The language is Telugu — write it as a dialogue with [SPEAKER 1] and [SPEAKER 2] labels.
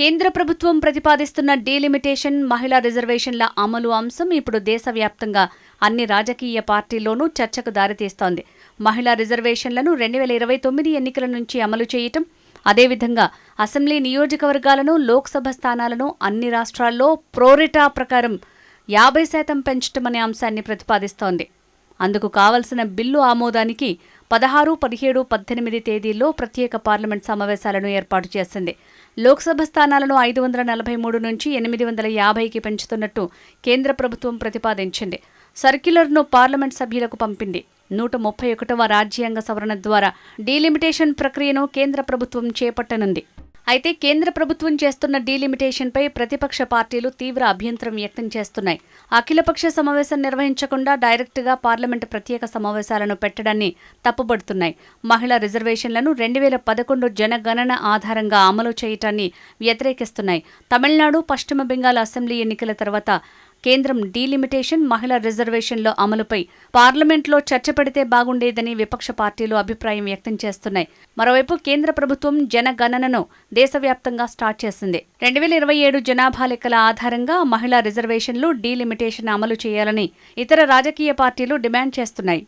[SPEAKER 1] కేంద్ర ప్రభుత్వం ప్రతిపాదిస్తున్న డీలిమిటేషన్ మహిళా రిజర్వేషన్ల అమలు అంశం ఇప్పుడు దేశవ్యాప్తంగా అన్ని రాజకీయ పార్టీల్లోనూ చర్చకు దారితీస్తోంది. మహిళా రిజర్వేషన్లను 2029 ఎన్నికల నుంచి అమలు చేయటం, అదేవిధంగా అసెంబ్లీ నియోజకవర్గాలను, లోక్సభ స్థానాలను అన్ని రాష్ట్రాల్లో ప్రోరిటా ప్రకారం 50% పెంచటమనే అంశాన్ని ప్రతిపాదిస్తోంది. అందుకు కావలసిన బిల్లు ఆమోదానికి 16, 17, 18 తేదీల్లో ప్రత్యేక పార్లమెంట్ సమావేశాలను ఏర్పాటు చేసింది. లోక్సభ స్థానాలను 543 నుంచి 850కి పెంచుతున్నట్టు కేంద్ర ప్రభుత్వం ప్రతిపాదించింది. సర్క్యులర్ను పార్లమెంట్ సభ్యులకు పంపింది. 131వ రాజ్యాంగ సవరణ ద్వారా డీలిమిటేషన్ ప్రక్రియను కేంద్ర ప్రభుత్వం చేపట్టనుంది. అయితే కేంద్ర ప్రభుత్వం చేస్తున్న డీలిమిటేషన్పై ప్రతిపక్ష పార్టీలు తీవ్ర అభ్యంతరం వ్యక్తం చేస్తున్నాయి. అఖిలపక్ష సమావేశం నిర్వహించకుండా డైరెక్టుగా పార్లమెంటు ప్రత్యేక సమావేశాలను పెట్టడాన్ని తప్పుబడుతున్నాయి. మహిళా రిజర్వేషన్లను 2011 జనగణన ఆధారంగా అమలు చేయటాన్ని వ్యతిరేకిస్తున్నాయి. తమిళనాడు, పశ్చిమ బెంగాల్ అసెంబ్లీ ఎన్నికల తర్వాత కేంద్రం డీలిమిటేషన్ మహిళా రిజర్వేషన్ల అమలుపై పార్లమెంట్లో చర్చ పెడితే బాగుండేదని విపక్ష పార్టీలు అభిప్రాయం వ్యక్తం చేస్తున్నాయి. మరోవైపు కేంద్ర ప్రభుత్వం జనగణనను దేశవ్యాప్తంగా స్టార్ట్ చేసింది. 2027 జనాభా లెక్కల ఆధారంగా మహిళా రిజర్వేషన్లు, డీలిమిటేషన్ అమలు చేయాలని ఇతర రాజకీయ పార్టీలు డిమాండ్ చేస్తున్నాయి.